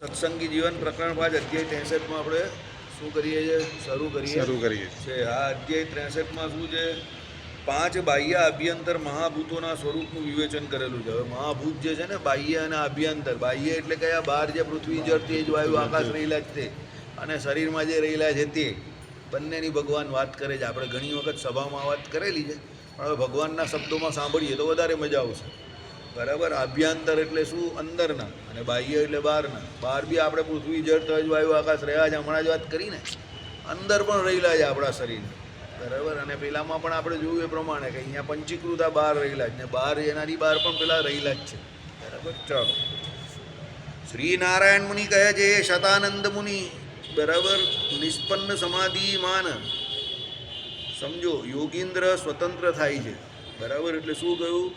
સત્સંગી જીવન પ્રકરણ 5 અધ્યાય 63 માં આપણે શું કરીએ છીએ? શરૂ કરીએ છે. આ અધ્યાય 63 માં શું છે? 5 બાહ્ય અભ્યંતર મહાભૂતોના સ્વરૂપનું વિવેચન કરેલું છે. હવે મહાભૂત જે છે ને, બાહ્ય અને અભ્યંતર. બાહ્ય એટલે કયા? બહાર જે પૃથ્વી, જળ, તેજ, વાયુ, આકાશ રહેલા જ તે, અને શરીરમાં જે રહેલા છે તે બંનેની ભગવાન વાત કરે છે. આપણે ઘણી વખત સભામાં વાત કરેલી છે, પણ હવે ભગવાનના શબ્દોમાં સાંભળીએ તો વધારે મજા આવશે. બરાબર. અભ્યંતર એટલે શું? અંદરના. અને બાહ્ય એટલે બહારના. બહાર બી આપણે પૃથ્વી, જળ, તેજ, વાયુ, આકાશ રહ્યા છે, હમણાં જ વાત કરીને. અંદર પણ રહેલા છે આપણા શરીર. બરાબર. અને પેલામાં પણ આપણે જોયું એ પ્રમાણે કે અહીંયા પંચીકૃત આ બહાર રહેલા જ ને, બહાર એનાથી બહાર પણ પેલા રહેલા જ છે. બરાબર. ચાલો. શ્રી નારાયણ મુનિ કહે છે, એ શતાનંદ મુનિ, બરાબર, નિષ્પન્ન સમાધિમાન. સમજો, યોગીન્દ્ર સ્વતંત્ર થાય છે. બરાબર. એટલે શું કહ્યું?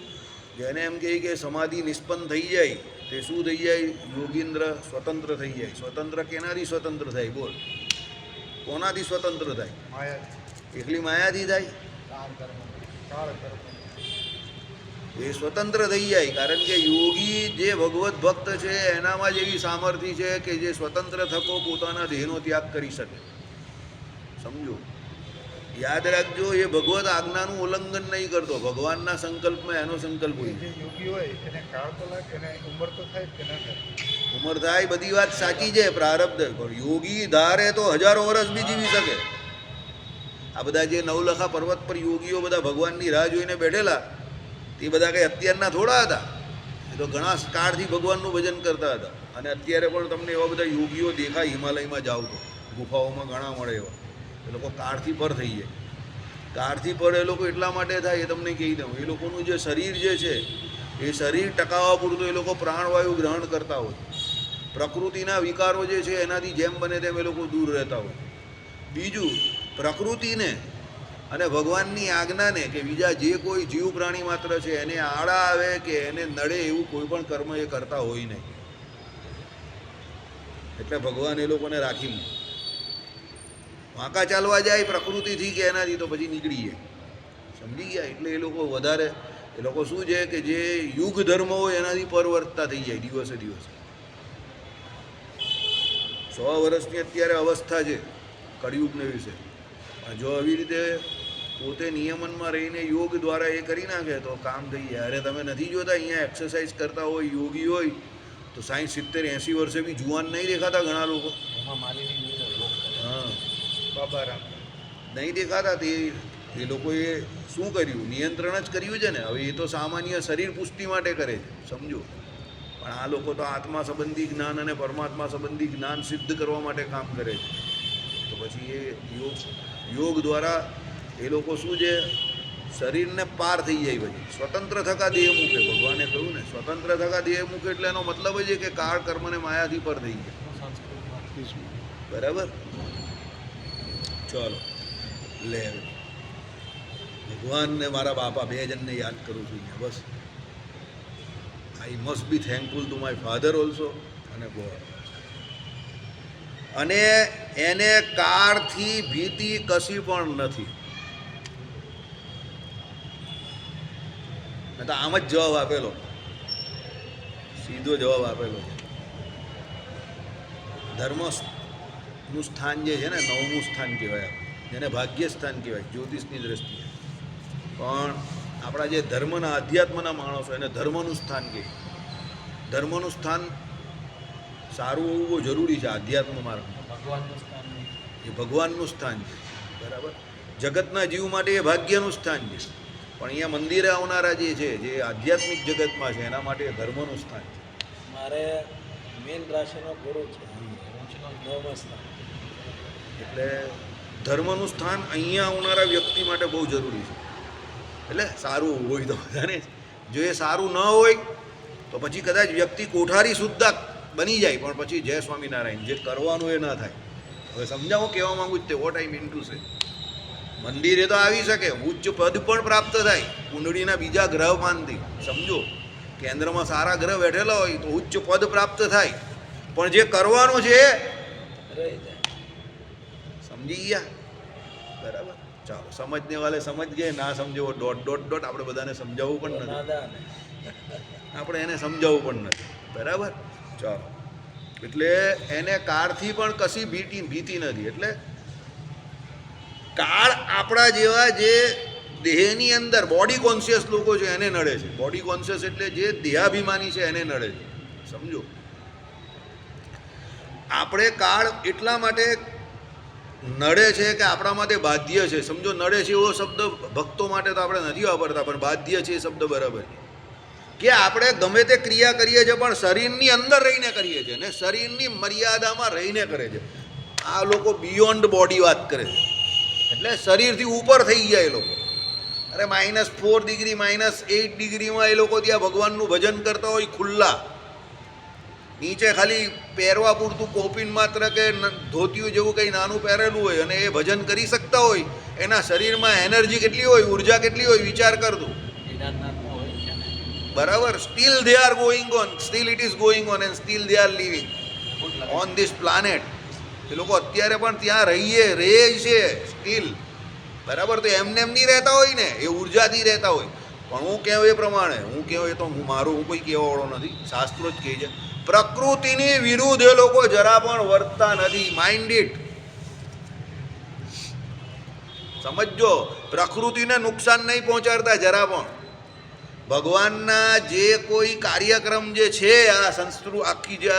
જેને એમ કહે કે સમાધિ નિષ્પન્ન થઈ જાય, તે શું થઈ જાય? યોગીન્દ્ર સ્વતંત્ર થઈ જાય. સ્વતંત્ર કેનાથી સ્વતંત્ર થાય? બોલ. કોનાથી સ્વતંત્ર થાય? એકલી માયાથી થાય? એ સ્વતંત્ર થઈ જાય. કારણ કે યોગી જે ભગવત ભક્ત છે એનામાં જ એવી સામર્થ્ય છે કે જે સ્વતંત્ર થકો પોતાના દેહનો ત્યાગ કરી શકે. સમજો. યાદ રાખજો, એ ભગવત આજ્ઞાનું ઉલ્લંઘન નહીં કરતો. ભગવાનના સંકલ્પમાં એનો સંકલ્પ હોય. યોગી હોય એને કાળ તો લાગે, એને ઉંમર તો થાય કે ના થાય? ઉંમર થાય, બધી વાત સાચી છે, પ્રારબ્ધ. યોગી ધારે તો હજારો વર્ષ બી જીવી શકે. આ બધા જે નવલખા પર્વત પર યોગીઓ બધા ભગવાનની રાહ જોઈને બેઠેલા, તે બધા કંઈ અત્યારના થોડા હતા. એ તો ઘણા કાળથી ભગવાનનું ભજન કરતા હતા. અને અત્યારે પણ તમને એવા બધા યોગીઓ દેખાય, હિમાલયમાં જાઓ તો ગુફાઓમાં ઘણા મળે એવા. એ લોકો કાળથી પર થઈ જાય. કાળથી પર એ લોકો એટલા માટે થાય, એ તમને કહી દઉં. એ લોકોનું જે શરીર જે છે, એ શરીર ટકાવવા પૂરતું એ લોકો પ્રાણવાયુ ગ્રહણ કરતા હોય. પ્રકૃતિના વિકારો જે છે એનાથી જેમ બને તેમ એ લોકો દૂર રહેતા હોય. બીજું, પ્રકૃતિને અને ભગવાનની આજ્ઞાને કે બીજા જે કોઈ જીવ પ્રાણી માત્ર છે એને આડા આવે કે એને નડે એવું કોઈ પણ કર્મ એ કરતા હોય નહીં. એટલે ભગવાન એ લોકોને રાખી મૂકે. વાંકા ચાલવા જાય પ્રકૃતિથી કે એનાથી, તો પછી નીકળી જાય. સમજી ગયા? એટલે એ લોકો વધારે, એ લોકો શું છે કે જે યુગ ધર્મ હોય એનાથી પરવર્તતા થઈ જાય દિવસે દિવસે. 100 વર્ષની અત્યારે અવસ્થા છે કળિયુગને વિશે. જો આવી રીતે પોતે નિયમનમાં રહીને યોગ દ્વારા એ કરી નાખે તો કામ થઈ જાય. અરે તમે નથી જોતા અહીંયા એક્સરસાઇઝ કરતા હોય યોગી હોય તો 60, 70, 80 વર્ષે બી જુવાન નહીં દેખાતા ઘણા લોકો? હા, બાબા નહીં દેખાતા. તે એ લોકોએ શું કર્યું? નિયંત્રણ જ કર્યું છે ને. હવે એ તો સામાન્ય શરીર પુષ્ટિ માટે કરે છે, સમજો. પણ આ લોકો તો આત્મા સંબંધી જ્ઞાન અને પરમાત્મા સંબંધી જ્ઞાન સિદ્ધ કરવા માટે કામ કરે છે. તો પછી એ યોગ દ્વારા એ લોકો શું છે? શરીરને પાર થઈ જાય. પછી સ્વતંત્ર થકા દેહ મૂકે. ભગવાને કહ્યું ને, સ્વતંત્ર થકા દેહ મૂકે એટલે એનો મતલબ જ છે કે કાળ કર્મને માયાથી પર થઈ જાય. બરાબર. ચાલો લે, ભગવાનને મારા બાપા બે જણને યાદ કરું છું અહીંયા. બસ. I must be thankful to my father also અને ગોડ. અને એને કાળથી ભીતિ કશી પણ નથી. તો આમ જ જવાબ આપેલો, સીધો જવાબ આપેલો. ધર્મનું સ્થાન જે છે ને, 9મું સ્થાન કહેવાય, જેને ભાગ્ય સ્થાન કહેવાય જ્યોતિષની દ્રષ્ટિએ. પણ આપણા જે ધર્મના અધ્યાત્મના માણસો એને ધર્મનું સ્થાન કહે. ધર્મનું સ્થાન સારું હોવું બહુ જરૂરી છે આધ્યાત્મ માર્ગમાં. એ ભગવાનનું સ્થાન છે. બરાબર. જગતના જીવ માટે એ ભાગ્યનું સ્થાન છે. પણ અહીંયા મંદિરે આવનારા જે છે, જે આધ્યાત્મિક જગતમાં છે, એના માટે ધર્મનું સ્થાન છે. મારે મેન રાશિનો ગુરુ છે, 9મા સ્થાન. એટલે ધર્મનું સ્થાન અહીંયા આવનારા વ્યક્તિ માટે બહુ જરૂરી છે. એટલે સારું હોય તો બધાને. જો એ સારું ન હોય તો પછી કદાચ વ્યક્તિ કોઠારી સુદ્ધા બની જાય, પણ પછી જય સ્વામિનારાયણ, જે કરવાનું એ ના થાય. હવે સમજાવો કહેવા માંગુ જ તે what I mean to say. મંદિરે તો આવી શકે, ઉચ્ચ પદ પણ પ્રાપ્ત થાય કુંડળીના બીજા ગ્રહમાનથી. સમજો, કેન્દ્રમાં સારા ગ્રહ બેઠેલા હોય તો ઉચ્ચ પદ પ્રાપ્ત થાય, પણ જે કરવાનું છે એ રહી જાય. સમજી ગયા? બરાબર. ચાલો, સમજને વાલે સમજ ગયે, ના સમજવો ડોટ. આપણે બધાને સમજાવવું પણ નથી. આપણે એને સમજાવવું પણ નથી. બરાબર. ચાલો. એટલે એને કાળથી પણ કશી ભીતિ નથી. એટલે કાળ આપણા જેવા જે દેહની અંદર બોડી કોન્શિયસ લોકો છે એને નડે છે. બોડી કોન્શિયસ એટલે જે દેહાભિમાની છે એને નડે છે. સમજો, આપણે કાળ એટલા માટે નડે છે કે આપણા માટે બાધ્ય છે. સમજો, નડે છે એવો શબ્દ ભક્તો માટે તો આપણે નથી વાપરતા, પણ બાધ્ય છે એ શબ્દ બરાબર કે આપણે ગમે તે ક્રિયા કરીએ છીએ પણ શરીરની અંદર રહીને કરીએ છીએ ને શરીરની મર્યાદામાં રહીને કરે છે. આ લોકો બિયોન્ડ બોડી વાત કરે છે, એટલે શરીરથી ઉપર થઈ ગયા એ લોકો. અરે -4 ડિગ્રી -8 ડિગ્રીમાં એ લોકો ત્યાં ભગવાનનું ભજન કરતા હોય ખુલ્લા, નીચે ખાલી પહેરવા પૂરતું કોપીન માત્ર કે ધોતિયું જેવું કંઈ નાનું પહેરેલું હોય અને એ ભજન કરી શકતા હોય. એના શરીરમાં એનર્જી કેટલી હોય, ઉર્જા કેટલી હોય, વિચાર કરતું. બરાબર, still they are going on, still it is going on and still they are living on this planet. એ લોકો અત્યારે પણ ત્યાં રહે છે સ્ટીલ. બરાબર, તો એમને એમ નહીં રહેતા હોય ને, એ ઉર્જાથી રહેતા હોય. પણ હું કહેવું એ પ્રમાણે, હું કહેવું એ તો હું કોઈ કહેવાવાળો નથી, શાસ્ત્રો જ કહે છે, પ્રકૃતિની વિરુદ્ધ એ લોકો જરા પણ વર્તતા નથી. માઇન્ડ ઇટ, સમજો, પ્રકૃતિને નુકસાન નહીં પહોંચાડતા જરા પણ. ભગવાનના જે કોઈ કાર્યક્રમ જે છે, આ આખી જે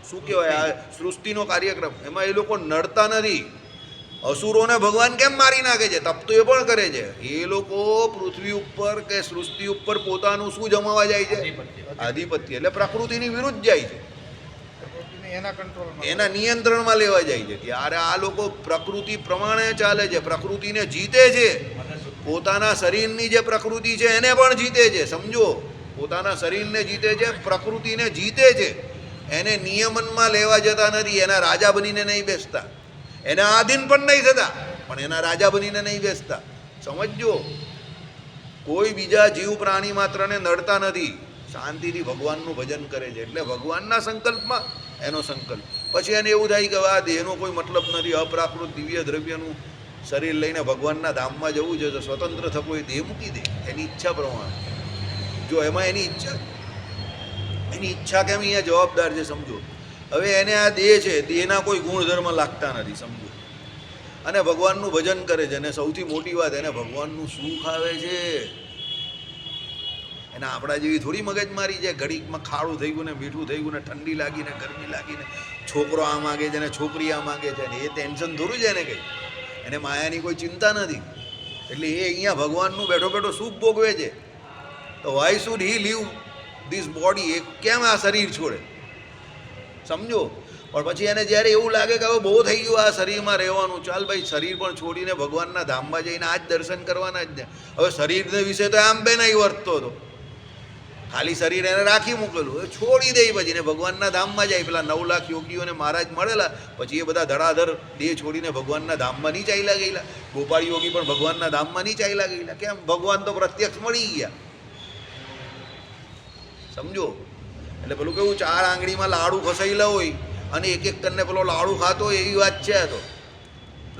શું કહેવાય આ સૃષ્ટિનો કાર્યક્રમ, એમાં એ લોકો નડતા નથી. અસુરોને ભગવાન કેમ મારી નાખે છે? તપ તો એ પણ કરે છે. એ લોકો પૃથ્વી ઉપર કે સૃષ્ટિ ઉપર પોતાનું શું જમાવા જાય છે? આધિપત્ય. એટલે પ્રકૃતિની વિરુદ્ધ જાય છે, એના નિયંત્રણમાં લેવા જાય છે. ત્યારે આ લોકો પ્રકૃતિ પ્રમાણે ચાલે છે, પ્રકૃતિને જીતે છે. પોતાના શરીરની જે પ્રકૃતિ છે એને પણ જીતે છે. સમજો, પોતાના શરીરને જીતે છે, પ્રકૃતિને જીતે છે. એને નિયમનમાં લેવા જતા નથી, એના રાજા બનીને નહીં બેસતા, એના આધીન પણ નહીં થતા, પણ એના રાજા બનીને નહીં બેસતા. સમજો, કોઈ બીજા જીવ પ્રાણી માત્રને નડતા નથી, શાંતિથી ભગવાનનું ભજન કરે છે. એટલે ભગવાનના સંકલ્પમાં એનો સંકલ્પ. પછી એને એવું થાય કે આ દેહનો કોઈ મતલબ નથી, અપ્રાકૃત દિવ્ય દ્રવ્યનું શરીર લઈને ભગવાનના ધામમાં જવું છે તો સ્વતંત્ર થકો એ દેહ મૂકી દે એની ઈચ્છા પ્રમાણે. જો એમાં એની ઈચ્છા કેમ અહીંયા જવાબદાર છે. સમજો, હવે એને આ દેહ છે, દેહના કોઈ ગુણધર્મ લાગતા નથી. સમજો, અને ભગવાનનું ભજન કરે છે, અને સૌથી મોટી વાત, એને ભગવાનનું સુખ આવે છે. એને આપણા જેવી થોડી મગજમારી છે, ઘડીકમાં ખાડું થઈ ગયું ને મીઠું થઈ ગયું ને ઠંડી લાગીને ગરમી લાગીને છોકરો આ માગે છે ને છોકરી આ માગે છે ને એ ટેન્શન થોડું છે એને કંઈ. એને માયાની કોઈ ચિંતા નથી. એટલે એ અહીંયા ભગવાનનું બેઠો બેઠો સુખ ભોગવે છે. તો why should he leave this body? એ કેમ આ શરીર છોડે? સમજો, પણ પછી એને જ્યારે એવું લાગે કે હવે બહુ થઈ ગયું આ શરીરમાં રહેવાનું, ચાલ ભાઈ શરીર પણ છોડીને ભગવાનના ધામમાં જઈને આ જ દર્શન કરવાના જ ને. હવે શરીરને વિશે તો આમ બે નહીં વર્તતો હતો, ખાલી શરીર એને રાખી મૂકેલું, એ છોડી દે પછી ને ભગવાનના ધામમાં જાય. પેલા 9 લાખ યોગીઓને મહારાજ મળેલા, પછી એ બધા ધડાધર દેહ છોડીને ભગવાનના ધામમાં નહીં ચાલ્યા ગયેલા. ગોપાળ યોગી પણ ભગવાનના ધામમાં નહીં ચાલ્યા ગયેલા. કેમ? ભગવાન તો પ્રત્યક્ષ મળી ગયા. સમજો, એટલે પેલું કેવું 4 આંગળીમાં લાડુ ખસાયેલા હોય અને એક એક કરીને પેલો લાડુ ખાતો હોય એવી વાત છે. તો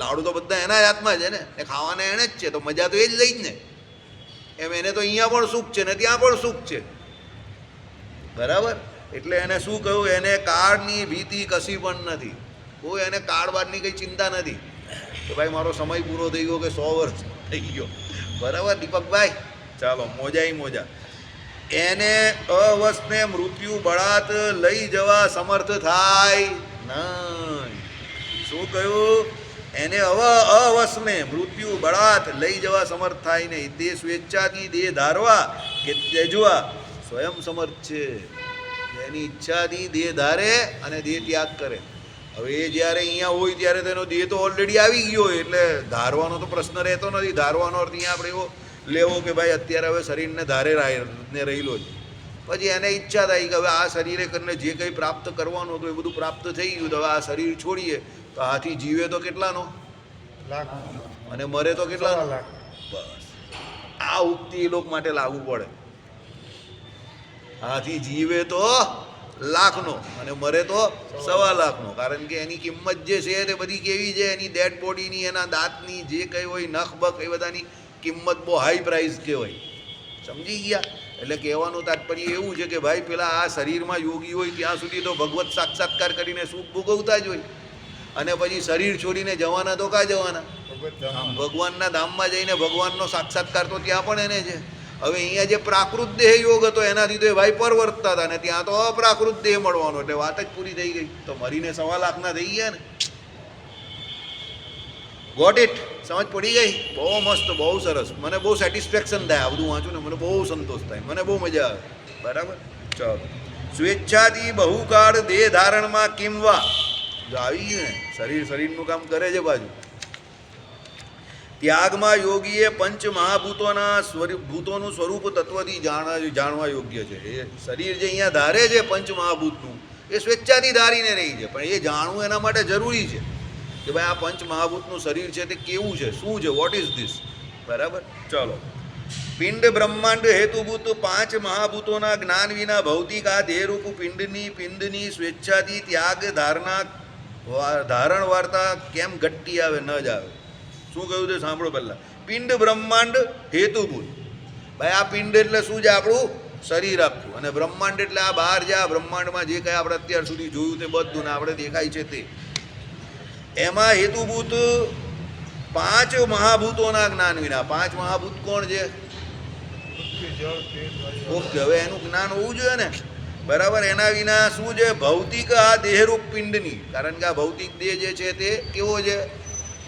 લાડુ તો બધા એના જ હાથમાં છે ને ખાવાના એને જ છે, તો મજા તો એ જ લઈ જ ને. એમ એને તો અહીંયા પણ સુખ છે ને ત્યાં પણ સુખ છે. બરાબર, એટલે એને શું કહ્યું? એને કાળની ભીતિ કશી પણ નથી. કોઈ એને કાળ બાળની કંઈ ચિંતા નથી કે ભાઈ મારો સમય પૂરો થઈ ગયો કે 100 વર્ષ થઈ ગયો. બરાબર દીપકભાઈ, ચાલો મોજા મોજા. એને અવસને મૃત્યુ બળાત લઈ જવા સમર્થ થાય નહીં. શું કહ્યું? એને અવસને મૃત્યુ બળાત લઈ જવા સમર્થ થાય નહીં. તે સ્વેચ્છાથી દેહ ધારવા કે ત્યજવા સ્વયં સમર્થ છે. એની ઈચ્છાથી દેહ ધારે અને દેહ ત્યાગ કરે. હવે એ જ્યારે અહીંયા હોય ત્યારે તેનો દેહ તો ઓલરેડી આવી ગયો હોય, એટલે ધારવાનો તો પ્રશ્ન રહેતો નથી. ધારવાનો અર્થ અહીંયા આપણે એવો લેવો કે ભાઈ અત્યારે હવે શરીરને ધારે ને રહેલો છે. પછી એને ઈચ્છા થાય કે હવે આ શરીરે કરીને જે કંઈ પ્રાપ્ત કરવાનું હતું એ બધું પ્રાપ્ત થઈ ગયું, તો હવે આ શરીર છોડીએ તો હાથી જીવે તો કેટલાનો અને મરે તો કેટલાનો? બસ આ ઉક્તિ એ લોકો માટે લાગુ પડે. હાથી જીવે તો લાખનો અને મરે તો 1.25 લાખનો. કારણ કે એની કિંમત જે છે તે બધી કેવી છે? એની ડેડ બોડીની, એના દાંતની જે કંઈ હોય, નખ બખ, એ બધાની કિંમત બહુ હાઈ પ્રાઇસ કહેવાય. સમજી ગયા? એટલે કહેવાનું તાત્પર્ય એવું છે કે ભાઈ પેલા આ શરીરમાં યોગી હોય ત્યાં સુધી તો ભગવત સાક્ષાત્કાર કરીને સુખ ભોગવતા જ હોય, અને પછી શરીર છોડીને જવાના તો કાં જવાના? ભગવાનના ધામમાં જઈને ભગવાનનો સાક્ષાત્કાર તો ત્યાં પણ એને છે. હવે અહીંયા જે પ્રાકૃત દેહ યોગ હતો એનાથી તો એ ભાઈ પરવર્તતા હતા, ને ત્યાં તો અપ્રાકૃત દેહ મળવાનો, એટલે વાત જ પૂરી થઈ ગઈ. તો મરીને 1.25 લાખના થઈ ગયા ને. Got it? સમજ પડી ગઈ? બહુ મસ્ત, બહુ સરસ. મને બહુ સેટિસ્ફેક્શન થાય આ બધું વાંચું ને, મને બહુ સંતોષ થાય, મને બહુ મજા આવે. બરાબર? ચાલો. સ્વેચ્છાથી બહુકાળ દેહ ધારણમાં કિંવા આવી ગયું ને, શરીરનું કામ કરે છે બાજુ. ત્યાગમાં યોગીએ પંચ મહાભૂતોના ભૂતોનું સ્વરૂપ તત્વથી જાણવા યોગ્ય છે. એ શરીર જે અહીંયા ધારે છે પંચ મહાભૂતનું, એ સ્વેચ્છાથી ધારીને રહી છે, પણ એ જાણવું એના માટે જરૂરી છે કે ભાઈ આ પંચ મહાભૂતનું શરીર છે તે કેવું છે, શું છે, વોટ ઇઝ ધીસ. બરાબર? ચાલો. પિંડ બ્રહ્માંડ હેતુભૂત 5 મહાભૂતોના જ્ઞાન વિના ભૌતિક આ દેહરૂપ પિંડની સ્વેચ્છાથી ત્યાગ ધારણ વાર્તા કેમ ઘટતી આવે ન જ આવે? શું કહ્યું છે સાંભળો પહેલાં. પિંડ બ્રહ્માંડ હેતુભૂત. ભાઈ આ પિંડ એટલે શું છે? આપણું શરીર આખું. અને બ્રહ્માંડ એટલે આ બહાર જે આ બ્રહ્માંડમાં જે કંઈ આપણે અત્યાર સુધી જોયું તે બધું ને આપણે દેખાય છે તે. એમાં હેતુભૂત 5 મહાભૂતોના જ્ઞાન વિના. 5 મહાભૂત કોણ છે? ઓકે, હવે એનું જ્ઞાન હોવું જોઈએ ને. બરાબર? એના વિના શું છે? ભૌતિક આ દેહરૂપ પિંડની. કારણ કે આ ભૌતિક દેહ જે છે તે કેવો છે?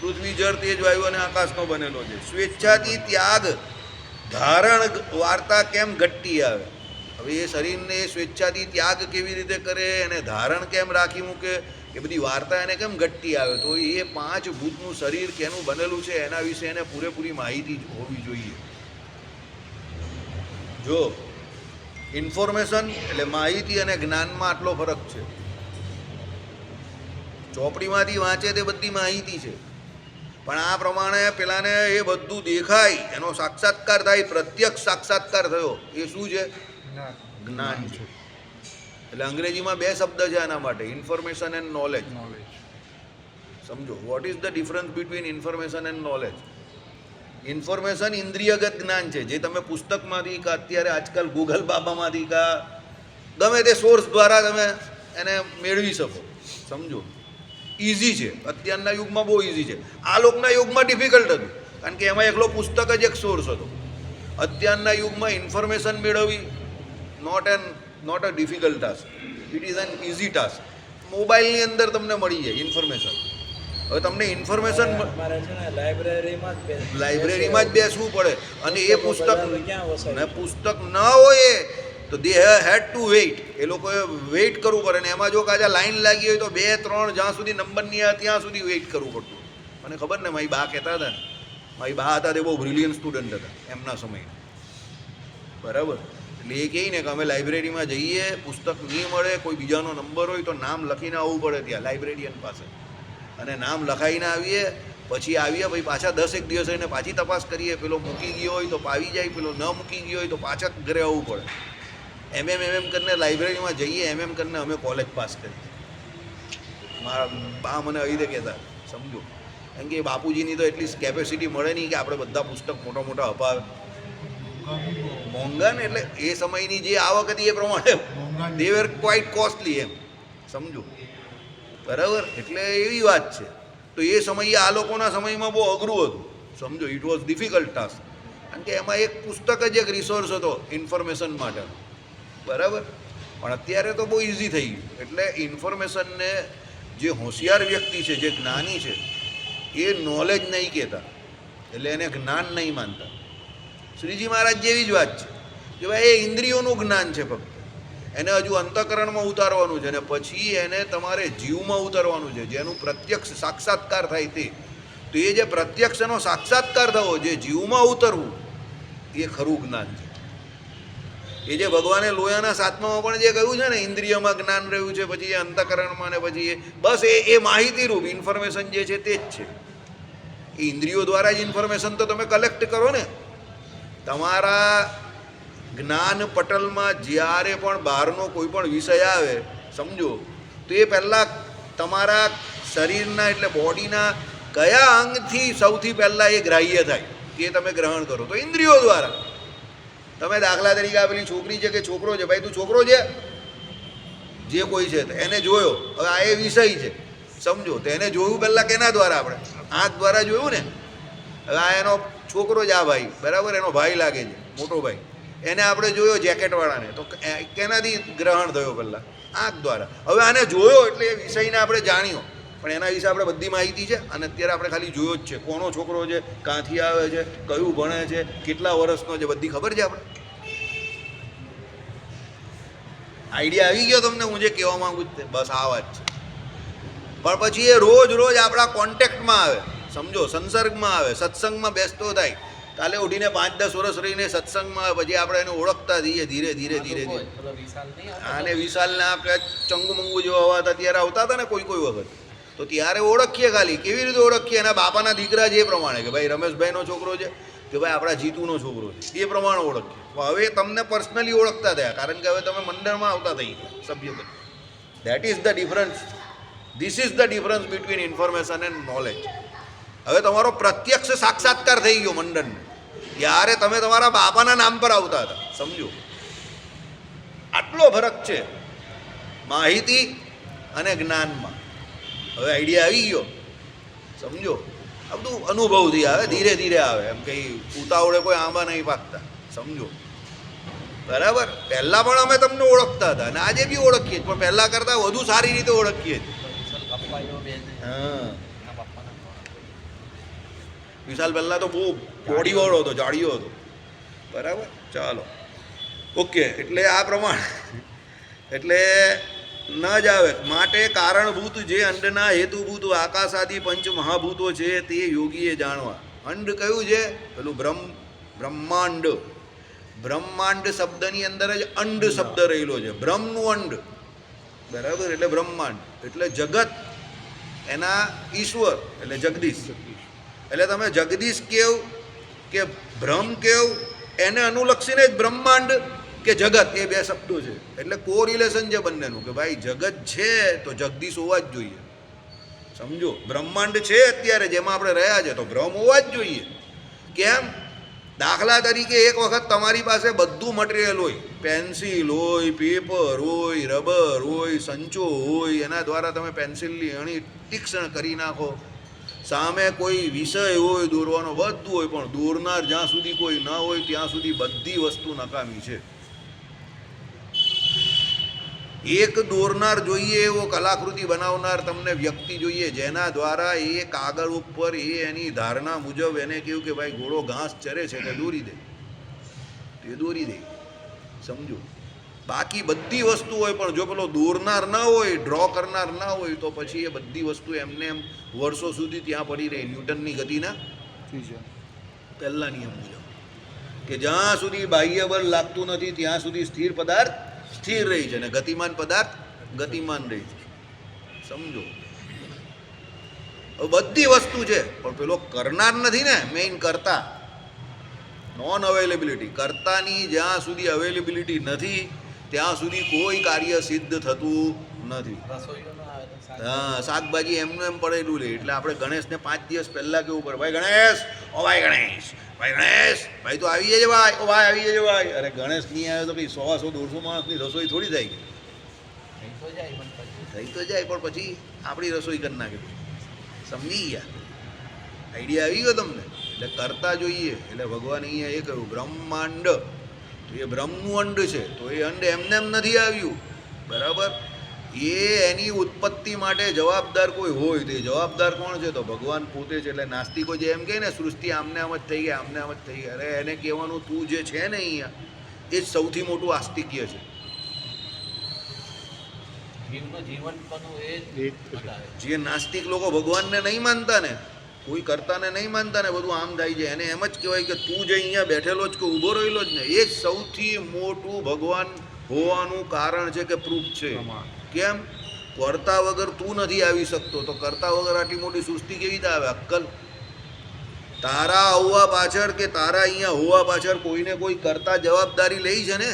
પૃથ્વી, જળ, તેજ, વાયુ અને આકાશનો બનેલો છે. સ્વેચ્છાથી ત્યાગ ધારણ વાર્તા કેમ ઘટતી આવે? હવે એ શરીરને એ સ્વેચ્છાથી ત્યાગ કેવી રીતે કરે, એને ધારણ કેમ રાખી મૂકે, એ બધી વાર્તા એને કેમ ઘટતી આવે? તો એ 5 ભૂતનું શરીર કેનું બનેલું છે એના વિશે એને પૂરેપૂરી માહિતી હોવી જોઈએ. જો ઇન્ફોર્મેશન એટલે માહિતી અને જ્ઞાનમાં આટલો ફરક છે. ચોપડીમાંથી વાંચે તે બધી માહિતી છે, પણ આ પ્રમાણે પેલાને એ બધું દેખાય, એનો સાક્ષાત્કાર થાય, પ્રત્યક્ષ સાક્ષાત્કાર થયો, એ શું છે? જ્ઞાન છે. એટલે અંગ્રેજીમાં 2 શબ્દ છે આના માટે, ઇન્ફોર્મેશન એન્ડ નોલેજ. સમજો, what is the difference between information and knowledge? Information ઇન્દ્રિયગત જ્ઞાન છે, જે તમે પુસ્તકમાંથી કે અત્યારે આજકાલ ગૂગલ બાબામાંથી કા ગમે તે સોર્સ દ્વારા તમે એને મેળવી શકો. સમજો, ઇઝી છે. અત્યારના યુગમાં બહુ ઇઝી છે. આ લોકના યુગમાં ડિફિકલ્ટ હતું, કારણ કે એમાં એકલો પુસ્તક જ એક સોર્સ હતો. અત્યારના યુગમાં ઇન્ફોર્મેશન મેળવવી not a difficult task, it is an easy task. મોબાઈલની અંદર તમને મળી જાય ઇન્ફોર્મેશન. હવે તમને ઇન્ફોર્મેશન લાઇબ્રેરીમાં જ બેસવું પડે, અને એ પુસ્તક ન હોય તો દે હેડ ટુ વેઇટ. એ લોકોએ વેઇટ કરવું પડે, ને એમાં જો કાજા લાઈન લાગી હોય તો 2-3 જ્યાં સુધી નંબર નહીં આવે ત્યાં સુધી વેઇટ કરવું પડતું. મને ખબર ને, મારી બા કહેતા હતા ને, મારી બા હતા તે બહુ બ્રિલિયન્ટ સ્ટુડન્ટ હતા એમના સમયે. બરાબર? એટલે એ કહે ને કે અમે લાઇબ્રેરીમાં જઈએ, પુસ્તક નહીં મળે, કોઈ બીજાનો નંબર હોય તો નામ લખીને આવવું પડે ત્યાં લાઇબ્રેરિયન પાસે, અને નામ લખાઈને આવીએ, પછી પાછા 10 દિવસ રહીને પાછી તપાસ કરીએ. પેલો મૂકી ગયો હોય તો આવી જાય, પેલો ન મૂકી ગયો હોય તો પાછા ઘરે આવવું પડે. એમ કરીને લાઇબ્રેરીમાં જઈએ, કરીને અમે કોલેજ પાસ કરી. મારા બા મને આવી રીતે કહેતા. સમજો, કારણ કે બાપુજીની તો એટલી કેપેસિટી મળે નહીં કે આપણે બધા પુસ્તક મોટા અપાવે. મોંઘા ને, એટલે એ સમયની જે આવક હતી એ પ્રમાણે દે વેર ક્વાઇટ કોસ્ટલી એમ. સમજો, બરાબર? એટલે એવી વાત છે. તો એ સમયે આ લોકોના સમયમાં બહુ અઘરું હતું. સમજો, ઇટ વોઝ ડિફિકલ્ટ ટાસ્ક, કારણ કે એમાં એક પુસ્તક જ એક રિસોર્સ હતો ઇન્ફોર્મેશન માટે. બરાબર? પણ અત્યારે તો બહુ ઇઝી થઈ ગયું. એટલે ઇન્ફોર્મેશનને જે હોશિયાર વ્યક્તિ છે, જે જ્ઞાની છે, એ નોલેજ નહીં કહેતા, એટલે એને જ્ઞાન નહીં માનતા. શ્રીજી મહારાજ જેવી જ વાત છે કે ભાઈ એ ઇન્દ્રિયોનું જ્ઞાન છે, ફક્ત એને હજુ અંતઃકરણમાં ઉતારવાનું છે, અને પછી એને તમારે જીવમાં ઉતારવાનું છે, જેનું પ્રત્યક્ષ સાક્ષાત્કાર થાય તે. તો એ જે પ્રત્યક્ષ એનો સાક્ષાત્કાર થવો, જે જીવમાં ઉતરવું, એ ખરું જ્ઞાન છે. એ જે ભગવાને લોયાના 7મામાં પણ જે કહ્યું છે ને, ઇન્દ્રિયમાં જ્ઞાન રહ્યું છે, પછી એ અંતઃકરણમાં, ને પછી બસ એ માહિતીરૂપ ઇન્ફોર્મેશન જે છે તે જ છે. એ ઇન્દ્રિયો દ્વારા જ ઇન્ફોર્મેશન તો તમે કલેક્ટ કરો ને. તમારા જ્ઞાન પટલમાં જ્યારે પણ બહારનો કોઈ પણ વિષય આવે, સમજો, તો એ પહેલાં તમારા શરીરના એટલે બોડીના કયા અંગથી સૌથી પહેલાં એ ગ્રાહ્ય થાય, એ તમે ગ્રહણ કરો? તો ઇન્દ્રિયો દ્વારા. તમે દાખલા તરીકે આ પેલી છોકરી છે કે છોકરો છે, ભાઈ તું છોકરો છે, જે કોઈ છે એને જોયો, હવે આ એ વિષય છે, સમજો. તો એને જોયું પહેલાં કેના દ્વારા? આપણે આંખ દ્વારા જોયું ને. હવે આ એનો છોકરો જ, આ ભાઈ બરાબર, એનો ભાઈ લાગે છે, મોટો ભાઈ. એને આપણે જોયો જેકેટવાળાને, તો કેનાથી ગ્રહણ થયો? પહેલાં આંખ દ્વારા. હવે આને જોયો એટલે એ વિષયને આપણે જાણ્યો, પણ એના વિશે આપણે બધી માહિતી છે. અને અત્યારે આપણે ખાલી જોયો જ છે. કોનો છોકરો છે, ક્યાંથી આવે છે, કયું ભણે છે, કેટલા વર્ષનો છે, બધી ખબર છે આપણે. આઈડિયા આવી ગયો તમને હું જે કહેવા માંગુ છું? બસ આ વાત છે. પણ પછી એ રોજ રોજ આપણા કોન્ટેક્ટમાં આવે, સમજો, સંસર્ગમાં આવે, સત્સંગમાં બેસતો થાય. કાલે ઉઠીને 5-10 વર્ષ રહીને સત્સંગમાં આવે, પછી આપણે એને ઓળખતા થઈએ ધીરે ધીરે ધીરે ધીરે. આને વિશાલને આપણે ચંગુ મંગુ જેવા હવા હતા ત્યારે આવતા હતા ને કોઈ વખત, તો ત્યારે ઓળખીએ. ખાલી કેવી રીતે ઓળખીએ? એના બાપાના દીકરા જે પ્રમાણે, કે ભાઈ રમેશભાઈનો છોકરો છે, કે ભાઈ આપણા જીતુનો છોકરો છે, એ પ્રમાણે ઓળખીએ. હવે તમને પર્સનલી ઓળખતા થયા, કારણ કે હવે તમે મંડળમાં આવતા થઈ ગયા સભ્ય. That is the difference. This is the difference between information and knowledge. હવે તમારો પ્રત્યક્ષ સાક્ષાત્કાર થઈ ગયો મંડળને. ત્યારે તમે તમારા બાપાના નામ પર આવતા હતા, સમજો. આટલો ફરક છે માહિતી અને જ્ઞાનમાં. હવે આઈડિયા આવી ગયો, સમજો. આ બધું અનુભવથી આવે, ધીરે ધીરે આવે. એમ કંઈ ઉતાવળે કોઈ આંબા નહીં પાકતા, સમજો. બરાબર. પહેલાં પણ અમે તમને ઓળખતા હતા અને આજે બી ઓળખીએ, પણ પહેલાં કરતાં વધુ સારી રીતે ઓળખીએ. હા, વિશાલ પહેલાં તો બહુ બોડીવાળો હતો, જાડિયો હતો. બરાબર. ચાલો, ઓકે. એટલે આ પ્રમાણે એટલે ન જ આવે. માટે કારણભૂત જે અંડના હેતુભૂત આકાશાદી પંચ મહાભૂતો છે તે યોગીએ જાણવા. અંડ કયું છે? પેલું બ્રહ્માંડ. બ્રહ્માંડ શબ્દની અંદર જ અંડ શબ્દ રહેલો છે. બ્રહ્મનું અંડ, બરાબર. એટલે બ્રહ્માંડ એટલે જગત, એના ઈશ્વર એટલે જગદીશ. એટલે તમે જગદીશ કેવ કે બ્રહ્મ કેવ, એને અનુલક્ષીને જ બ્રહ્માંડ કે જગત, એ બે શબ્દો છે. એટલે કોરિલેશન છે બંનેનું, કે ભાઈ જગત છે તો જગદીશ હોવા જ જોઈએ, સમજો. બ્રહ્માંડ છે અત્યારે જેમાં આપણે રહ્યા છે, તો બ્રહ્મ હોવા જ જોઈએ. કેમ? દાખલા તરીકે એક વખત તમારી પાસે બધું મટીરિયલ હોય, પેન્સિલ હોય, પેપર હોય, રબર હોય, સંચો હોય, એના દ્વારા તમે પેન્સિલની અણી તીક્ષ્ણ કરી નાખો. સામે કોઈ વિષય હોય દોરવાનો, બધું હોય, પણ દોરનાર જ્યાં સુધી કોઈ ન હોય ત્યાં સુધી બધી વસ્તુ નકામી છે. એક દોરનાર જોઈએ, એવો કલાકૃતિ બનાવનાર તમને વ્યક્તિ જોઈએ, જેના દ્વારા એ કાગળ ઉપર એની ધારણા મુજબ એને કહ્યું કે ભાઈ ઘોડો ઘાસ ચરે છે તે દોરી દે, તે દોરી દે, સમજો. બાકી બધી વસ્તુ હોય, પણ જો પેલો દોરનાર ન હોય, ડ્રો કરનાર ન હોય, તો પછી એ બધી વસ્તુ એમને એમ વર્ષો સુધી ત્યાં પડી રહી. ન્યૂટનની ગતિના પહેલા નિયમ મુજબ, કે જ્યાં સુધી બાહ્ય બળ લાગતું નથી ત્યાં સુધી સ્થિર પદાર્થ સ્થિર રહી છે, અને ગતિમાન પદાર્થ ગતિમાન રહી છે, સમજો. બધી વસ્તુ છે, પણ પેલો કરનાર નથી ને, મેઇન કરતા. નોન અવેલેબિલિટી, કર્તાની જ્યાં સુધી અવેલેબિલિટી નથી ત્યાં સુધી કોઈ કાર્ય સિદ્ધ થતું નથી. હા, શાકભાજી એમનું એમ પડેલું રહે. એટલે આપણે ગણેશને 5 દિવસ પહેલાં કેવું પડે, ભાઈ ગણેશ, ઓ ભાઈ ગણેશ, ભાઈ ગણેશ, ભાઈ તો આવી જજે ભાઈ, ઓ ભાઈ આવી જજે ભાઈ. અરે ગણેશ નહીં આવ્યો તો કંઈ 100-150 માણસની રસોઈ થોડી થાય ગઈ. થઈ તો જાય, પણ પછી આપણી રસોઈ કરી નાખે. સમજી ગયા? આઈડિયા આવી ગયો તમને? એટલે કરતા જોઈએ. એટલે ભગવાન અહીંયા એ કહ્યું બ્રહ્માંડ, તો એ બ્રહ્મનું અંડ છે, તો એ અંડ એમને એમ નથી આવ્યું, બરાબર. એ એની ઉત્પત્તિ માટે જવાબદાર કોઈ હોય, તો એ જવાબદાર કોણ છે? તો ભગવાન પોતે છે. એટલે નાસ્તિકો જે એમ કહે ને સૃષ્ટિ આમને આમ જ થઈ ગયા, આમને આમ જ થઈ ગયા, અરે એને કહેવાનું તું જે છે ને અહીંયા, એ જ સૌથી મોટું આસ્તિક્ય છે. જે નાસ્તિક લોકો ભગવાનને નહીં માનતા ને, કોઈ કરતાને નહીં માનતા ને, બધું આમ થાય છે, એને એમ જ કહેવાય કે તું જે અહીંયા બેઠેલો જ કે ઊભો રહેલો જ ને, એ જ સૌથી મોટું ભગવાન હોવાનું કારણ છે, કે પ્રૂફ છે. કેમ? કરતા વગર તું નથી આવી શકતો, તો કરતા વગર આટલી મોટી સૃષ્ટિ કેવી રીતે આવે? અક્કલ. તારા આવવા પાછળ કે તારા અહીંયા હોવા પાછળ કોઈને કોઈ કરતા જવાબદારી લઈ છે ને,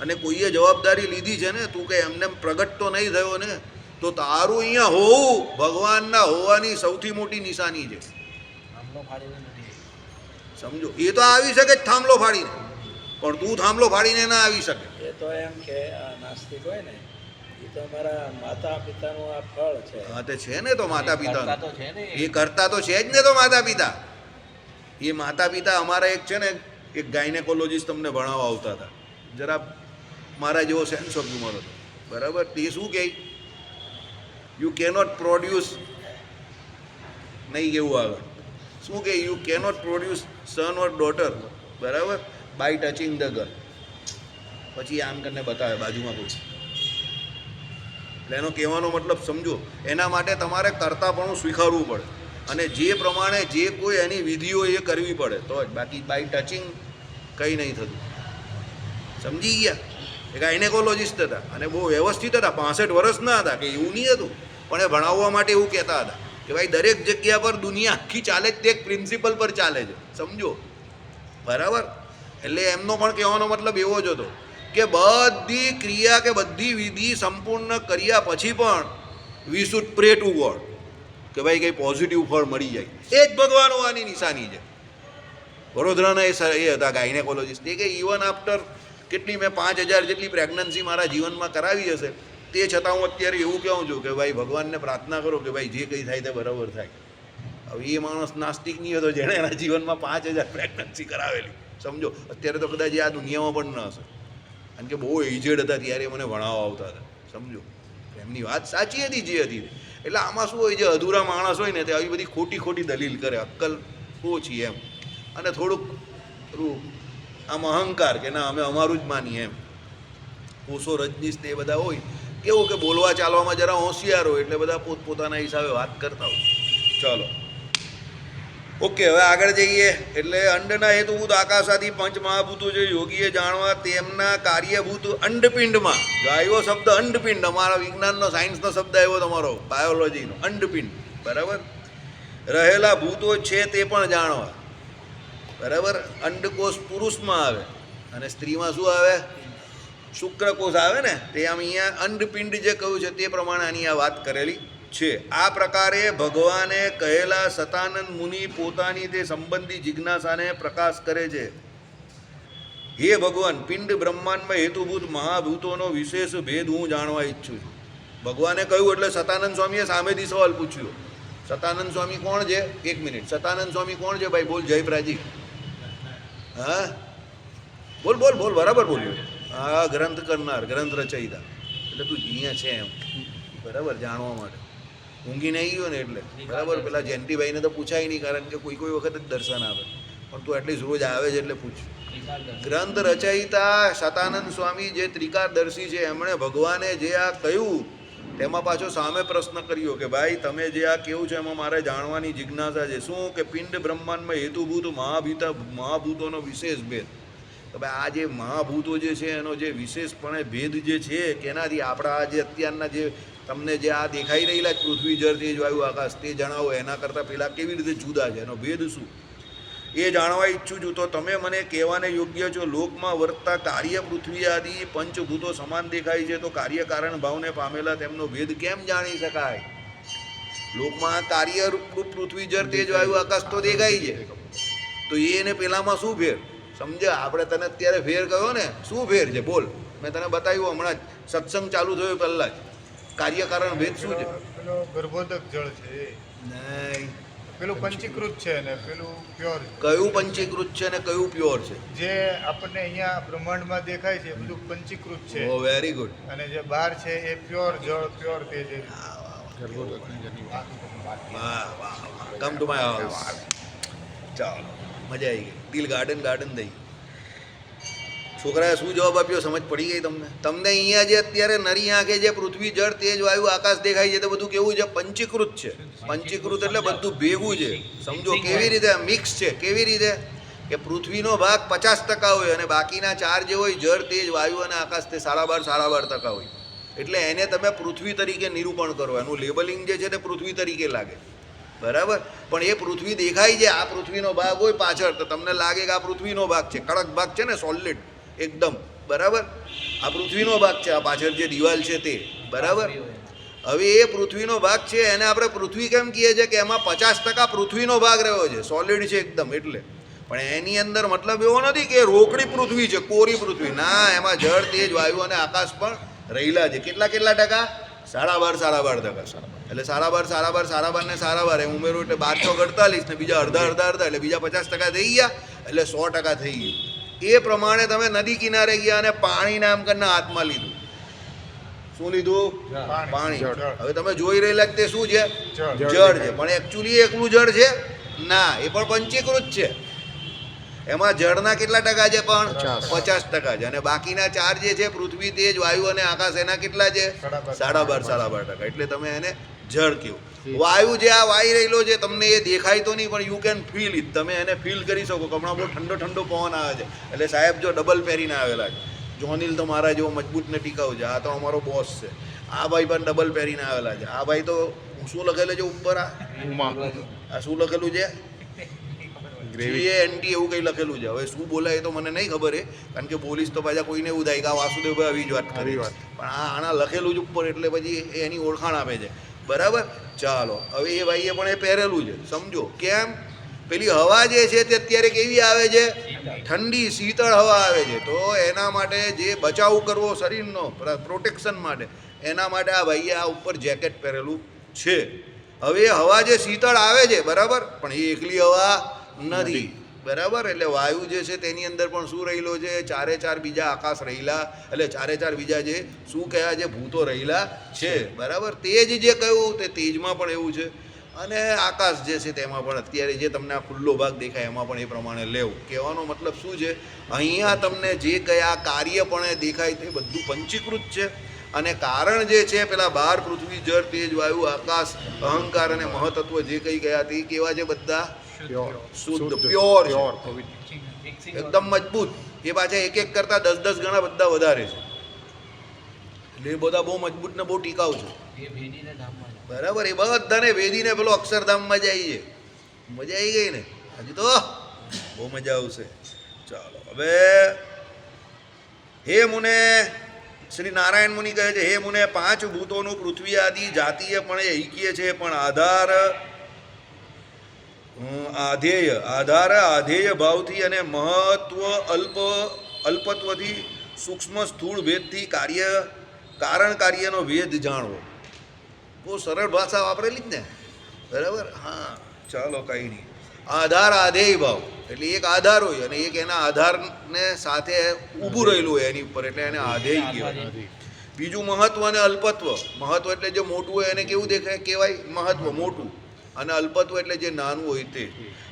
અને કોઈએ જવાબદારી લીધી છે ને. તું કે એમને પ્રગટ તો નહીં થયો ને, તો તારું અહીંયા હોવું ભગવાનના હોવાની સૌથી મોટી નિશાની છે, સમજો. એ તો આવી શકે જ થાંભલો ફાડીને, પણ તું થાંભલો ફાડીને ના આવી શકે. એ તો એમ કે આ નાસ્તિક હોય ને એ તો અમારા માતા પિતાનું આ ફળ છે. હા તે છે ને તો માતા પિતા કરતા તો છે ને એ કરતા તો છે જ ને તો માતા પિતા. એ માતા પિતા અમારા એક છે ને એક ગાયનેકોલોજીસ્ટ તમને ભણાવવા આવતા હતા, જરા મારા જેવો સેન્સ ઓફ હ્યુમર હતો, બરાબર. તે શું કહે, યુ કેનોટ પ્રોડ્યુસ, નહીં કેવું આગળ, શું કહે, you cannot produce son or daughter, બરાબર, બાય ટચિંગ ધ ગર્લ. પછી આમ કરીને બતાવે બાજુમાં કોઈ. એટલે એનો કહેવાનો મતલબ સમજો, એના માટે તમારે કરતાપણું સ્વીકારવું પડે અને જે પ્રમાણે જે કોઈ એની વિધિઓ એ કરવી પડે તો જ, બાકી બાય ટચિંગ કંઈ નહીં થતું. સમજી ગયા? એ ગાયનેકોલોજીસ્ટ હતા અને બહુ વ્યવસ્થિત હતા, 65 વર્ષના હતા, કે એવું નહીં હતું, પણ એ ભણાવવા માટે એવું કહેતા હતા કે ભાઈ દરેક જગ્યા પર દુનિયા આખી ચાલે જ તે એક પ્રિન્સિપલ પર ચાલે છે, સમજો, બરાબર. એટલે એમનો પણ કહેવાનો મતલબ એવો જ હતો કે બધી ક્રિયા કે બધી વિધિ સંપૂર્ણ કર્યા પછી પણ we should pre two God, કે ભાઈ કંઈ પોઝિટિવ ફળ મળી જાય. એ જ ભગવાન હોવાની નિશાની છે. વડોદરાના એ હતા ગાયનેકોલોજીસ્ટ. એ કે ઇવન આફ્ટર કેટલી મેં 5000 જેટલી પ્રેગ્નન્સી મારા જીવનમાં કરાવી હશે, તે છતાં હું અત્યારે એવું કહું છું કે ભાઈ ભગવાનને પ્રાર્થના કરો કે ભાઈ જે કંઈ થાય તે બરાબર થાય. હવે એ માણસ નાસ્તિક નહીં હતો જેણે એના જીવનમાં 5000 પ્રેગ્નન્સી કરાવેલી, સમજો. અત્યારે તો કદાચ આ દુનિયામાં પણ ન હશે, કારણ કે બહુ એજેડ હતા ત્યારે મને ભણાવવા આવતા હતા, સમજો. એમની વાત સાચી હતી જે હતી. એટલે આમાં શું હોય, જે અધૂરા માણસ હોય ને તે આવી બધી ખોટી ખોટી દલીલ કરે, અક્કલ ઓછી એમ, અને થોડુંક આમ અહંકાર કે ના અમે અમારું જ માનીએ એમ. ઓશો, રજનીશ તે બધા હોય કેવું કે બોલવા ચાલવામાં જરા હોશિયાર હોય એટલે બધા પોતપોતાના હિસાબે વાત કરતા હોય. ચલો ઓકે, હવે આગળ જઈએ. એટલે અંડના હેતુભૂત આકાશાદી પંચ મહાભૂતો જે યોગીએ જાણવા તેમના કાર્યભૂત અંડપિંડમાં, જો આવ્યો શબ્દ અંડપિંડ, અમારા વિજ્ઞાનનો સાયન્સનો શબ્દ આવ્યો તમારો બાયોલોજીનો, અંડપિંડ, બરાબર, રહેલા ભૂતો છે તે પણ જાણવા, બરાબર. અંડકોષ પુરુષમાં આવે અને સ્ત્રીમાં શું આવે, શુક્રકોષ આવે ને, તે આમ અહીંયા અંડપિંડ જે કહ્યું છે તે પ્રમાણે આની આ વાત કરેલી છે. આ પ્રકારે ભગવાને કહેલા સતાનંદ મુનિ પોતાની તે સંબંધી જિજ્ઞાસાને પ્રકાશ કરે છે. હે ભગવાન, પિંડ બ્રહ્માંડમાં હેતુભૂત મહાભૂતોનો વિશેષ ભેદ હું જાણવા ઈચ્છું છું. ભગવાને કહ્યું એટલે સતાનંદ સ્વામીએ સામેથી સવાલ પૂછ્યો. સતાનંદ સ્વામી કોણ છે? 1 મિનિટ, સતાનંદ સ્વામી કોણ છે ભાઈ? બોલ જયપ્રાજી. હા બોલ બોલ બોલ, બરાબર બોલ્યો. હા, ગ્રંથ કરનાર, ગ્રંથ રચયિતા. એટલે તું અહીંયા છે એમ, બરાબર, જાણવા માટે. ઊંઘી નહીં ગયો ને એટલે, બરાબર. પેલા જયંતિભાઈને તો પૂછાય નહીં, કારણ કે કોઈ વખત જ દર્શન આવે, પણ તું એટલીસ્ટ રોજ આવે છે એટલે પૂછ. ગ્રંથ રચયિતા સતાનંદ સ્વામી જે ત્રિકારદર્શી છે, એમણે ભગવાને જે આ કહ્યું તેમાં પાછો સામે પ્રશ્ન કર્યો કે ભાઈ તમે જે આ કેવું છે એમાં મારે જાણવાની જિજ્ઞાસા છે. શું કે પિંડ બ્રહ્માંડમાં હેતુભૂત મહાભૂતોનો વિશેષ ભેદ, કે ભાઈ આ જે મહાભૂતો જે છે એનો જે વિશેષપણે ભેદ જે છે, કેનાથી આપણા આ જે અત્યારના જે તમને જે આ દેખાઈ રહેલા પૃથ્વી જળ તેજ વાયુ આકાશ, તે જણાવો એના કરતાં પહેલાં કેવી રીતે જુદા છે, એનો ભેદ શું, એ જાણવા ઈચ્છું છું. તો તમે મને કહેવાને યોગ્ય છો. લોકમાં વર્તતા કાર્ય પૃથ્વી આદિ પંચભૂતો સમાન દેખાય છે, તો કાર્યકારણ ભાવને પામેલા તેમનો ભેદ કેમ જાણી શકાય? લોકમાં કાર્યરૂપ પૃથ્વી જળ તેજ વાયુ આકાશ તો દેખાય છે, તો એને પેલામાં શું ફેર? સમજ્યા? આપણે તને અત્યારે ફેર કહ્યો ને, શું ફેર છે બોલ? મેં તને બતાવ્યું હમણાં જ, સત્સંગ ચાલુ થયો પહેલાં જ. કાર્યકારણ ભેદ શું છે? પેલો ગર્ભોદક જળ છે નહીં, પેલું પંચીકૃત છે ને પેલું પ્યોર. કયું પંચીકૃત છે ને કયું પ્યોર છે? જે આપણને અહીંયા બ્રહ્માંડમાં દેખાય છે એ બધું પંચીકૃત છે, ઓ વેરી ગુડ. અને જે બહાર છે એ પ્યોર જળ, પ્યોર તેજ. વાહ વાહ, કમ ટુ માય હાઉસ. ચાલો, મજા આવી ગઈ. દિલ ગાર્ડન ગાર્ડન થઈ. છોકરાએ શું જવાબ આપ્યો સમજ પડી ગઈ તમને? તમને અહીંયા જે અત્યારે નરી આંખે જે પૃથ્વી જળ તેજ વાયુ આકાશ દેખાય છે તે બધું કેવું છે? પંચીકૃત છે. પંચીકૃત એટલે બધું ભેગું છે, સમજો. કેવી રીતે મિક્સ છે? કેવી રીતે કે પૃથ્વીનો ભાગ 50% હોય અને બાકીના 4 જે હોય જળ તેજ વાયુ અને આકાશ તે 12.5% હોય. એટલે એને તમે પૃથ્વી તરીકે નિરૂપણ કરો, એનું લેબલિંગ જે છે તે પૃથ્વી તરીકે લાગે, બરાબર. પણ એ પૃથ્વી દેખાય છે, આ પૃથ્વીનો ભાગ હોય પાછળ, તો તમને લાગે કે આ પૃથ્વીનો ભાગ છે, કડક ભાગ છે ને, સોલિડ એકદમ, બરાબર. આ પૃથ્વીનો ભાગ છે, આ પાછળ જે દિવાલ છે તે, બરાબર. હવે એ પૃથ્વીનો ભાગ છે, એને આપણે પૃથ્વી કેમ કહીએ છીએ? કે એમાં 50% પૃથ્વીનો ભાગ રહ્યો છે, સોલિડ છે એકદમ. એટલે પણ એની અંદર મતલબ એવો નથી કે રોકડી પૃથ્વી છે, કોરી પૃથ્વી. ના, એમાં જળ, તેજ, વાયુ અને આકાશ પણ રહેલા છે. કેટલા ટકા? 12.5% એટલે 12.5 ને 12 એમ ઉમેરો એટલે 12 ને બીજા અડધા એટલે બીજા 50% થઈ ગયા, એટલે 100% થઈ ગયું. એ પ્રમાણે તમે નદી કિનારે ગયા અને પાણી નામ કરીને હાથમાં લીધું. શું લીધું? પાણી. હવે તમે જોઈ રહેલા કે તે શું છે? જળ છે. પણ એકચ્યુઅલી એકલું જળ છે? ના, એ પણ પંચીકૃત છે. એમાં જળના કેટલા ટકા છે? પણ 50% છે. અને બાકીના 4 જે છે પૃથ્વી, તેજ, વાયુ અને આકાશ, એના કેટલા છે? 12.5%. એટલે તમે એને જળ કહો. વાયુ જે આ વાઈ રહેલો છે તમને એ દેખાય તો નહીં, પણ યુ કેન ફીલ ઇટ. તમે એને ફીલ કરી શકો. હમણાં બહુ ઠંડો પવન આવે છે, એટલે સાહેબ જો ડબલ પહેરીને આવેલા છે. જોનિલ તો મારા જેવો મજબૂત ને ટીકાઉ છે. આ તો અમારો બોસ છે. આ ભાઈ પણ ડબલ પહેરીને આવેલા છે. આ ભાઈ તો શું લખેલું છે ઉપર? આ શું લખેલું છે? એન્ટી એવું કંઈ લખેલું છે. હવે શું બોલાય એ તો મને નહીં ખબર. કારણ કે પોલીસ તો પાછા કોઈને એવું થાય કે આ વાસુદેવભાઈ આવી જ વાત કરી. પણ આના લખેલું જ ઉપર, એટલે પછી એની ઓળખાણ આપે છે. બરાબર. ચાલો, હવે એ ભાઈએ પણ એ પહેરેલું છે. સમજો કેમ? પેલી હવા જે છે તે અત્યારે કેવી આવે છે? ઠંડી, શીતળ હવા આવે છે. તો એના માટે જે બચાવ કરવો શરીરનો, પ્રોટેક્શન માટે, એના માટે આ ભાઈએ આ ઉપર જેકેટ પહેરેલું છે. હવે એ હવા જે શીતળ આવે છે, બરાબર, પણ એ એકલી હવા નથી. બરાબર. એટલે વાયુ જે છે તેની અંદર પણ શું રહેલો છે? 4 બીજા આકાશ રહેલા, એટલે 4 બીજા જે શું કહેવાય છે? ભૂતો રહેલા છે. બરાબર. તેજ જે કહ્યું તે તેજમાં પણ એવું છે. અને આકાશ જે છે તેમાં પણ અત્યારે જે તમને આ ખુલ્લો ભાગ દેખાય એમાં પણ એ પ્રમાણે લેવું. કહેવાનો મતલબ શું છે? અહીંયા તમને જે કયા કાર્ય પણ દેખાય તે બધું પંચીકૃત છે. અને કારણ જે છે પેલા 12 પૃથ્વી, જળ, તેજ, વાયુ, આકાશ, અહંકાર અને મહતત્વ જે કંઈ ગયા તે કેવા છે? બધા શુદ્ધ, પ્યોર છે, એકદમ મજબૂત. એ પાછા એક કરતા 10 ગણા બધા વધારે છે. એટલે એ બધા બહુ મજબૂત ને બહુ ટીકાઉ છે. બરાબર. એ બધાને વેદીને પેલો અક્ષરધામમાં જાય છે. મજા આવી ગઈ ને? હજી તો બહુ મજા આવશે. ચાલો, હવે હે મુને, શ્રી નારાયણ મુનિ કહે છે, હે મુને, 5 ભૂતોનું પૃથ્વી આદિ જાતીય પણ ઐક્ય છે, પણ આધેય ભાવથી અને મહત્વ અલ્પત્વથી સૂક્ષ્મ સ્થૂળ ભેદથી કારણ કાર્યનો ભેદ જાણવો. બહુ સરળ ભાષા વાપરેલી જ ને? બરાબર. હા, ચાલો, કંઈ નહીં. આધેય ભાવ એટલે એક આધાર હોય અને એક એના આધારને સાથે ઊભું રહેલું હોય એની ઉપર, એટલે એને આધેય કહેવાય. બીજું મહત્વ અને અલ્પત્વ. મહત્વ એટલે જે મોટું હોય એને કેવું કહેવાય? મહત્વ, મોટું. અને અલ્પત્વ એટલે જે નાનું હોય તે.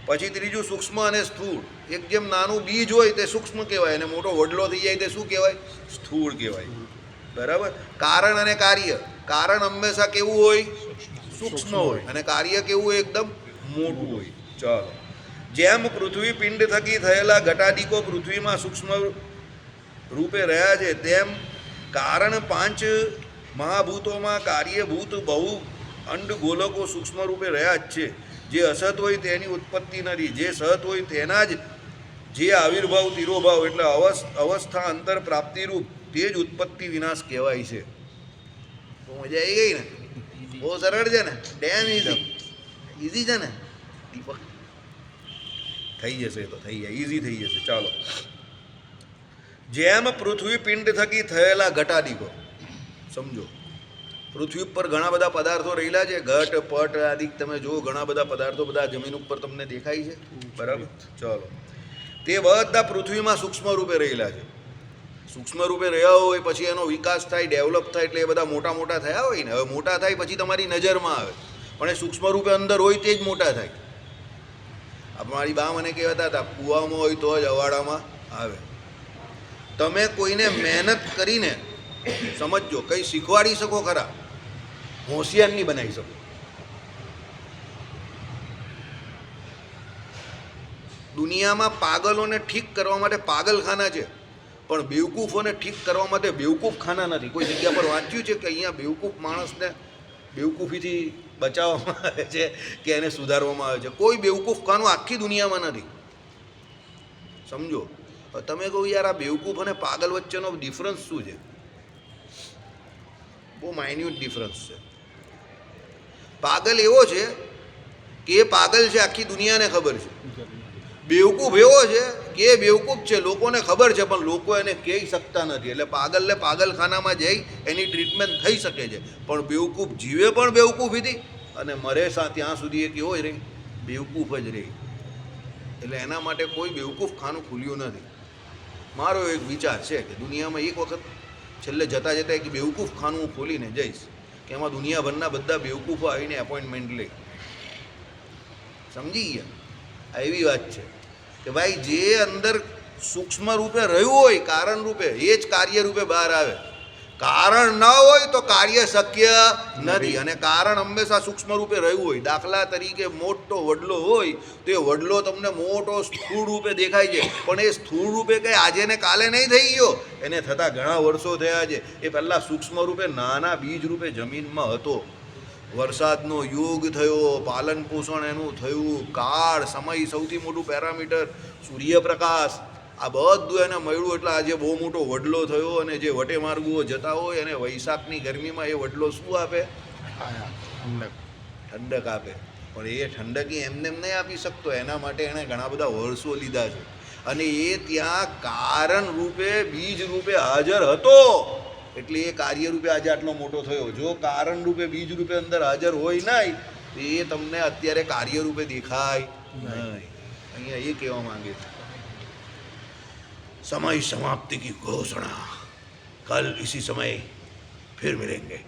પછી ત્રીજું સૂક્ષ્મ અને સ્થૂળ. એક જેમ નાનું બીજ હોય તે સૂક્ષ્મ કહેવાય, અને મોટો વડલો થઈ જાય તે શું કહેવાય? સ્થૂળ કહેવાય. બરાબર. કારણ અને કાર્ય. કારણ હંમેશા કેવું હોય? સૂક્ષ્મ હોય. અને કાર્ય કેવું હોય? એકદમ મોટું હોય. ચાલો, જેમ પૃથ્વી પિંડ થકી થયેલા ઘટાદિકો પૃથ્વીમાં સૂક્ષ્મ રૂપે રહ્યા છે, તેમ કારણ 5 મહાભૂતોમાં કાર્યભૂત બહુ અંડ ગોલકો સૂક્ષ્મ રૂપે રહ્યા જ છે. જે અસત હોય તેની ઉત્પત્તિ નથી, જે સત હોય તેના જ જે આવિર્ભાવ, તિરોભાવ એટલે અવસ્થા અંતર પ્રાપ્તિરૂપ, તે જ ઉત્પત્તિ વિનાશ કહેવાય છે. બહુ મજા આવી ગઈ ને? બહુ સરળ છે ને? ડેમ ઇઝી છે ને? દીપક થઈ જશે, તો થઈ જાય, ઇઝી થઈ જશે. ચાલો, જેમ પૃથ્વી પિંડ થકી થયેલા ઘટાદિકો. સમજો, પૃથ્વી ઉપર ઘણા બધા પદાર્થો રહેલા છે. ઘટ, પટ આદિ તમે જુઓ, ઘણા બધા પદાર્થો બધા જમીન ઉપર તમને દેખાય છે. બરાબર. ચાલો, તે બધા પૃથ્વીમાં સૂક્ષ્મ રૂપે રહેલા છે. સૂક્ષ્મ રૂપે રહ્યા હોય પછી એનો વિકાસ થાય, ડેવલપ થાય, એટલે એ બધા મોટા થયા હોય ને. હવે મોટા થાય પછી તમારી નજરમાં આવે, પણ એ સૂક્ષ્મ રૂપે અંદર હોય તે જ મોટા થાય. મારી બા મને કહેતા હતા, કૂવામાં હોય તો જ અવાડામાં આવે. તમે કોઈને મહેનત કરીને સમજો, કંઈ શીખવાડી શકો ખરા, હોશિયાર નહીં બનાવી શકો. દુનિયામાં પાગલોને ઠીક કરવા માટે પાગલખાના છે, પણ બેવકૂફોને ઠીક કરવા માટે બેવકૂફ ખાના નથી. કોઈ જગ્યા પર વાંચ્યું છે કે અહીંયા બેવકૂફ માણસને બેવકૂફીથી બચાવવામાં આવે છે કે એને સુધારવામાં આવે છે? કોઈ બેવકૂફ ખાનું આખી દુનિયામાં નથી. સમજો. તમે કહો યાર, આ બેવકૂફ અને પાગલ વચ્ચેનો ડિફરન્સ શું છે? બહુ માઇન્યુટ ડિફરન્સ છે. પાગલ એવો છે કે એ પાગલ છે, આખી દુનિયાને ખબર છે, બેવકૂફ એવો છે કે એ બેવકૂફ છે, લોકોને ખબર છે પણ લોકો એને કહી શકતા નથી. એટલે પાગલને પાગલખાનામાં જઈ એની ટ્રીટમેન્ટ થઈ શકે છે, પણ બેવકૂફ જીવે પણ બેવકૂફીથી અને મરે ત્યાં સુધી એ કેવો જ રહે, બેવકૂફ જ રહે. એટલે એના માટે કોઈ બેવકૂફ ખાનું ખુલ્યું નથી. મારો એક વિચાર છે કે દુનિયામાં એક વખત છેલ્લે જતાં જતાં એક બેવકૂફ ખાનું હું ખોલીને જઈશ કે એમાં દુનિયાભરના બધા બેવકૂફો આવીને એપોઇન્ટમેન્ટ લે. સમજી ગયા? આ એવી વાત છે કે ભાઈ જે અંદર સૂક્ષ્મ રૂપે રહ્યું હોય કારણ રૂપે એ જ કાર્ય રૂપે બહાર આવે. કારણ ન હોય તો કાર્ય શક્ય નથી, અને કારણ હંમેશા સૂક્ષ્મ રૂપે રહ્યું હોય. દાખલા તરીકે મોટો વડલો હોય તો એ વડલો તમને મોટો સ્થૂળ રૂપે દેખાય છે, પણ એ સ્થૂળ રૂપે કંઈ આજે ને કાલે નહીં થઈ ગયો, એને થતાં ઘણા વર્ષો થયા છે. એ પહેલાં સૂક્ષ્મ રૂપે નાના બીજ રૂપે જમીનમાં હતો. વરસાદનો યોગ થયો, પાલન પોષણ એનું થયું, કાળ સમય સૌથી મોટું પેરામીટર, સૂર્યપ્રકાશ, આ બધું એને મળ્યું એટલે આજે બહુ મોટો વડલો થયો. અને જે વટે માર્ગુઓ જતા હોય અને વૈશાખની ગરમીમાં એ વડલો શું આપે? ઠંડક આપે. પણ એ ઠંડક એમને એમ નહીં આપી શકતો, એના માટે એણે ઘણા બધા વર્ષો લીધા છે. અને એ ત્યાં કારણ રૂપે બીજ રૂપે હાજર હતો એટલે એ કાર્ય રૂપે આજે આટલો મોટો થયો. જો કારણ રૂપે બીજ રૂપે અંદર હાજર હોય નહીં તો એ તમને અત્યારે કાર્ય રૂપે દેખાય નહીં. અહીંયા એ કહેવા માંગે છે. समय समाप्ति की घोषणा, कल इसी समय फिर मिलेंगे.